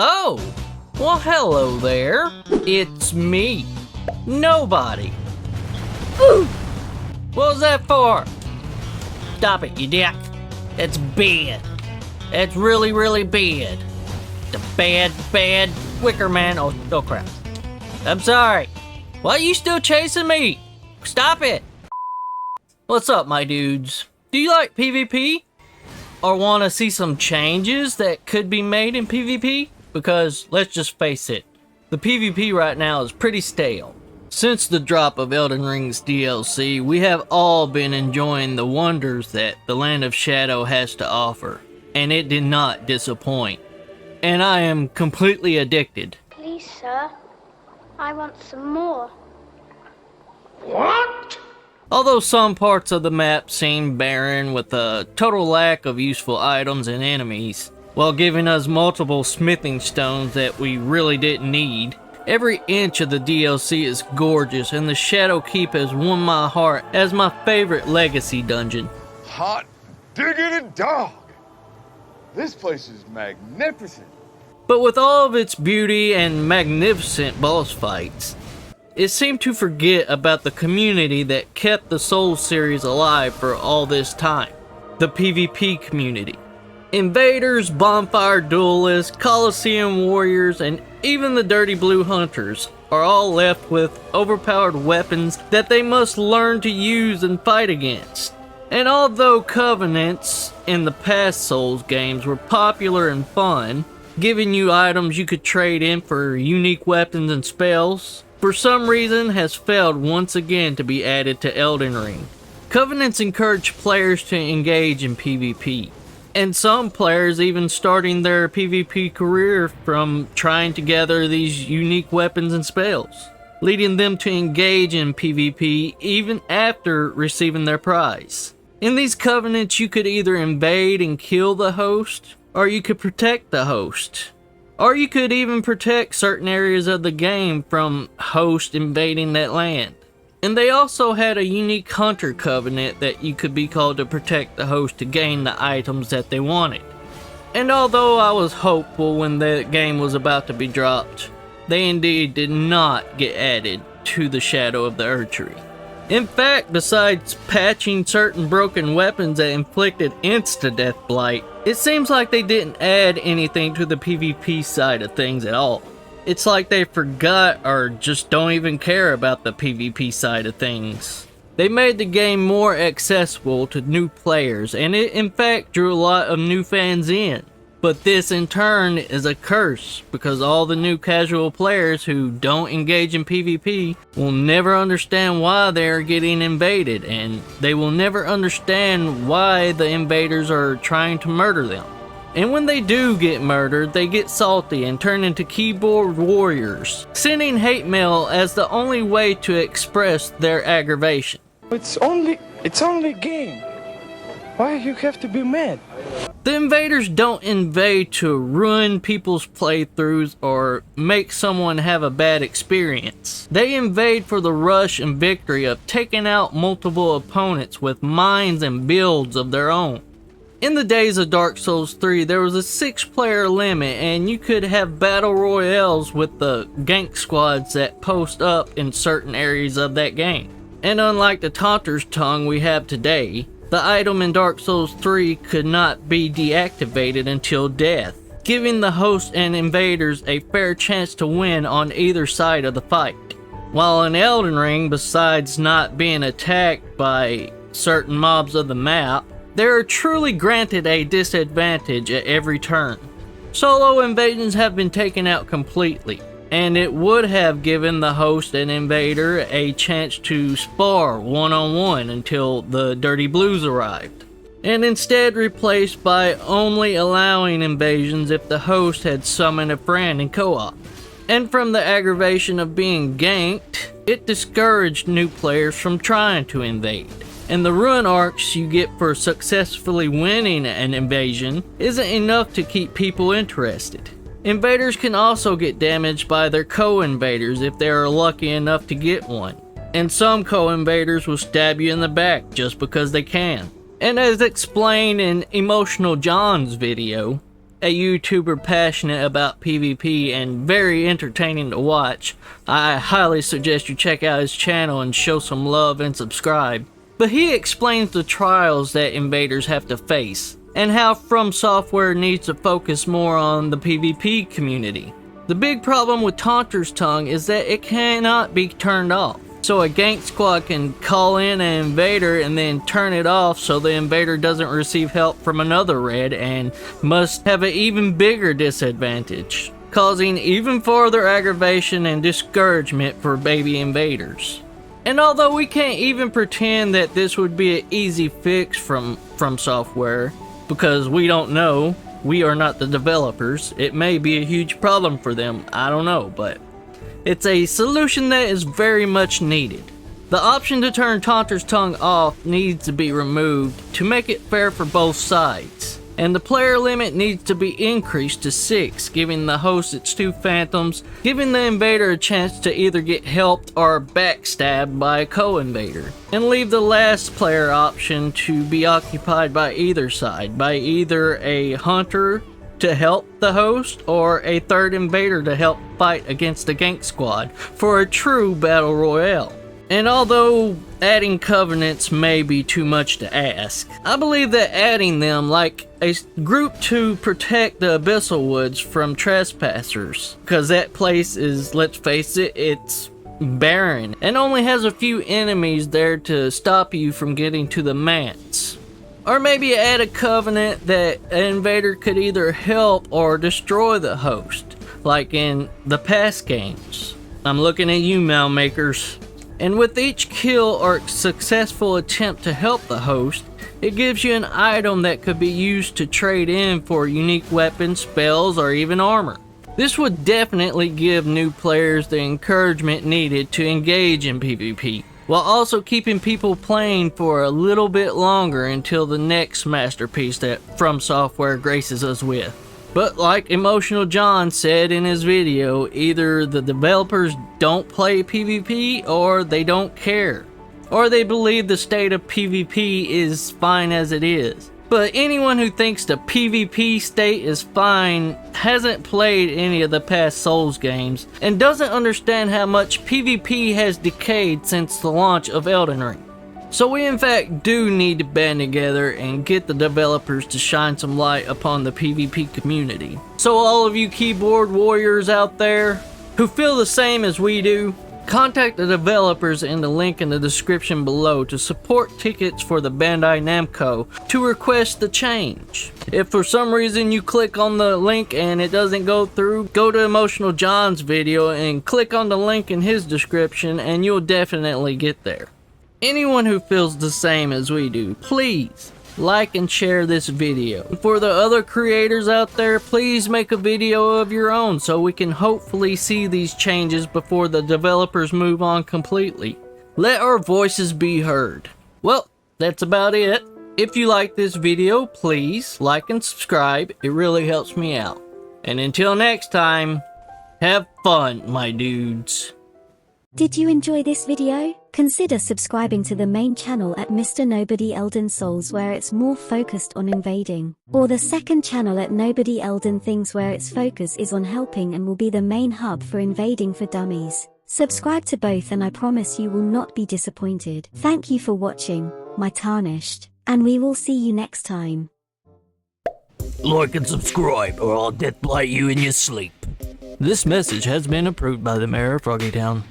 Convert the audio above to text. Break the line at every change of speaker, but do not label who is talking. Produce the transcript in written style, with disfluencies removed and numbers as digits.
Oh, well hello there. It's me, Nobody. Ooh. What was that for? Stop it, you dick. That's bad. That's really, really bad. The bad Wicker Man. Oh crap. I'm sorry. Why are you still chasing me? Stop it. What's up, my dudes? Do you like PvP? Or want to see some changes that could be made in PvP? Because, let's just face it, the PvP right now is pretty stale. Since the drop of Elden Ring's DLC, we have all been enjoying the wonders that the Land of Shadow has to offer, and it did not disappoint. And I am completely addicted.
Please, sir, I want some more.
What?
Although some parts of the map seem barren with a total lack of useful items and enemies, while giving us multiple smithing stones that we really didn't need, every inch of the DLC is gorgeous, and the Shadow Keep has won my heart as my favorite legacy dungeon.
Hot diggity dog! This place is magnificent.
But with all of its beauty and magnificent boss fights, it seemed to forget about the community that kept the Souls series alive for all this time. The PvP community. Invaders, bonfire duelists, Coliseum warriors, and even the dirty blue hunters are all left with overpowered weapons that they must learn to use and fight against. And although Covanents in the past Souls games were popular and fun, giving you items you could trade in for unique weapons and spells, for some reason has failed once again to be added to Elden Ring. Covanents encourage players to engage in PvP, and some players even starting their PvP career from trying to gather these unique weapons and spells, leading them to engage in PvP even after receiving their prize. In these Covenants, you could either invade and kill the host, or you could protect the host. Or you could even protect certain areas of the game from host invading that land. And they also had a unique hunter covenant that you could be called to protect the host to gain the items that they wanted. And although I was hopeful when the game was about to be dropped, they indeed did not get added to the Shadow of the Erdtree. In fact, besides patching certain broken weapons that inflicted insta-death blight, it seems like they didn't add anything to the PvP side of things at all. It's like they forgot or just don't even care about the PvP side of things. They made the game more accessible to new players, and it in fact drew a lot of new fans in. But this in turn is a curse, because all the new casual players who don't engage in PvP will never understand why they are getting invaded, and they will never understand why the invaders are trying to murder them. And when they do get murdered, they get salty and turn into keyboard warriors, sending hate mail as the only way to express their aggravation.
It's only a game. Why you have to be mad?
The invaders don't invade to ruin people's playthroughs or make someone have a bad experience. They invade for the rush and victory of taking out multiple opponents with minds and builds of their own. In the days of Dark Souls 3, there was a 6-player limit, and you could have battle royales with the gank squads that post up in certain areas of that game. And unlike the Taunters tongue we have today, the item in Dark Souls 3 could not be deactivated until death, giving the host and invaders a fair chance to win on either side of the fight. While in Elden Ring, besides not being attacked by certain mobs of the map, they are truly granted a disadvantage at every turn. Solo invasions have been taken out completely, and it would have given the host and invader a chance to spar one-on-one until the Dirty Blues arrived, and instead replaced by only allowing invasions if the host had summoned a friend in co-op. And from the aggravation of being ganked, it discouraged new players from trying to invade. And the rune arcs you get for successfully winning an invasion isn't enough to keep people interested. Invaders can also get damaged by their co-invaders if they are lucky enough to get one. And some co-invaders will stab you in the back just because they can. And as explained in Emotional John's video, a YouTuber passionate about PvP and very entertaining to watch, I highly suggest you check out his channel and show some love and subscribe. But he explains the trials that invaders have to face, and how Fromsoftware needs to focus more on the PvP community. The big problem with Taunters tongue is that it cannot be turned off. So a gank squad can call in an invader and then turn it off so the invader doesn't receive help from another red and must have an even bigger disadvantage, causing even further aggravation and discouragement for baby invaders. And although we can't even pretend that this would be an easy fix from Fromsoftware, because we don't know, we are not the developers, it may be a huge problem for them, I don't know, but it's a solution that is very much needed. The option to turn Taunters tongue off needs to be removed to make it fair for both sides. And the player limit needs to be increased to 6, giving the host its 2 phantoms, giving the invader a chance to either get helped or backstabbed by a co-invader, and leave the last player option to be occupied by either side, by either a hunter to help the host or a third invader to help fight against the gank squad for a true battle royale. And although adding Covanents may be too much to ask, I believe that adding them like a group to protect the Abyssal Woods from trespassers, because that place is, let's face it, it's barren and only has a few enemies there to stop you from getting to the manse. Or maybe add a covenant that an invader could either help or destroy the host, like in the past games. I'm looking at you, Mal Makers. And with each kill or successful attempt to help the host, it gives you an item that could be used to trade in for unique weapons, spells, or even armor. This would definitely give new players the encouragement needed to engage in PvP, while also keeping people playing for a little bit longer until the next masterpiece that Fromsoftware graces us with. But like Emotional John said in his video, either the developers don't play PvP or they don't care, or they believe the state of PvP is fine as it is. But anyone who thinks the PvP state is fine hasn't played any of the past Souls games and doesn't understand how much PvP has decayed since the launch of Elden Ring. So we in fact do need to band together and get the developers to shine some light upon the PvP community. So all of you keyboard warriors out there who feel the same as we do, contact the developers in the link in the description below to support tickets for the bandinamco to request the change. If for some reason you click on the link and it doesn't go through, go to Emotional John's video and click on the link in his description and you'll definitely get there. Anyone who feels the same as we do, please like and share this video. For the other creators out there, please make a video of your own so we can hopefully see these changes before the developers move on completely. Let our voices be heard. Well, that's about it. If you like this video, please like and subscribe. It really helps me out. And until next time, have fun, my dudes.
Did you enjoy this video? Consider subscribing to the main channel at Mr. Nobody Elden Souls where it's more focused on invading, or the second channel at Nobody Elden Things where its focus is on helping and will be the main hub for invading for dummies. Subscribe to both and I promise you will not be disappointed. Thank you for watching, my tarnished, and we will see you next time.
Like and subscribe or I'll deathblight you in your sleep. This message has been approved by the Mayor of Froggytown.